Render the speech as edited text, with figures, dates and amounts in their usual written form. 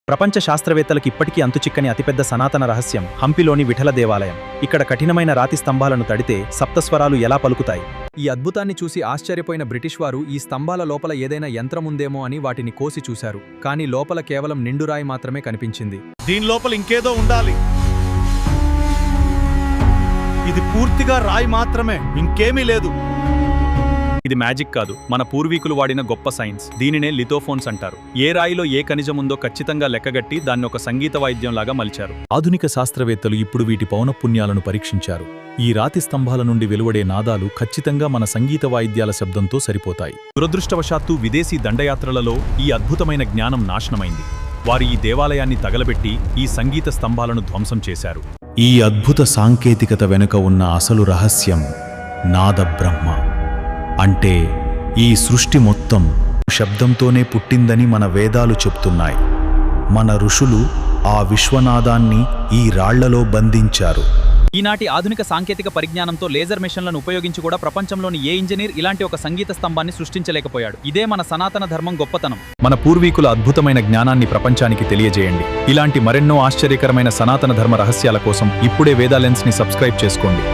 ప్రపంచ శాస్త్రవేత్తలకు ఇప్పటికీ అంతుచిక్కని అతిపెద్ద సనాతన రహస్యం హంపిలోని విఠల దేవాలయం. ఇక్కడ కఠినమైన రాతి స్తంభాలను తడితే సప్తస్వరాలు ఎలా పలుకుతాయి? ఈ అద్భుతాన్ని చూసి ఆశ్చర్యపోయిన బ్రిటిష్ వారు ఈ స్తంభాల లోపల ఏదైనా యంత్రముందేమో అని వాటిని కోసి చూశారు. కానీ లోపల కేవలం నిండురాయి మాత్రమే కనిపించింది. దీని లోపల ఇంకేదో ఉండాలి. ఇది పూర్తిగా రాయి మాత్రమే, ఇంకేమీ లేదు. ఇది మ్యాజిక్ కాదు, మన పూర్వీకులు వాడిన గొప్ప సైన్స్. దీనినే లిథోఫోన్స్ అంటారు. ఏ రాయిలో ఏ ఖనిజముందో ఖచ్చితంగా లెక్కగట్టి దాన్ని ఒక సంగీత వాయిద్యంలాగా మలిచారు. ఆధునిక శాస్త్రవేత్తలు ఇప్పుడు వీటి పౌనఃపున్యాలను పరీక్షించారు. ఈ రాతి స్తంభాల నుండి వెలువడే నాదాలు ఖచ్చితంగా మన సంగీత వాయిద్యాల శబ్దంతో సరిపోతాయి. దురదృష్టవశాత్తు విదేశీ దండయాత్రలలో ఈ అద్భుతమైన జ్ఞానం నాశనమైంది. వారు ఈ దేవాలయాన్ని తగలబెట్టి ఈ సంగీత స్తంభాలను ధ్వంసం చేశారు. ఈ అద్భుత సాంకేతికత వెనుక ఉన్న అసలు రహస్యం నాదబ్రహ్మ. అంటే ఈ సృష్టి మొత్తం శబ్దంతోనే పుట్టిందని మన వేదాలు చెప్తున్నాయి. మన ఋషులు ఆ విశ్వనాదాన్ని ఈ రాళ్లలో బంధించారు. ఈనాటి ఆధునిక సాంకేతిక పరిజ్ఞానంతో లేజర్ మిషన్లను ఉపయోగించి కూడా ప్రపంచంలోని ఏ ఇంజనీర్ ఇలాంటి ఒక సంగీత స్తంభాన్ని సృష్టించలేకపోయాడు. ఇదే మన సనాతన ధర్మం గొప్పతనం. మన పూర్వీకుల అద్భుతమైన జ్ఞానాన్ని ప్రపంచానికి తెలియజేయండి. ఇలాంటి మరెన్నో ఆశ్చర్యకరమైన సనాతన ధర్మ రహస్యాల కోసం ఇప్పుడే వేదా లెన్స్ ని సబ్స్క్రైబ్ చేసుకోండి.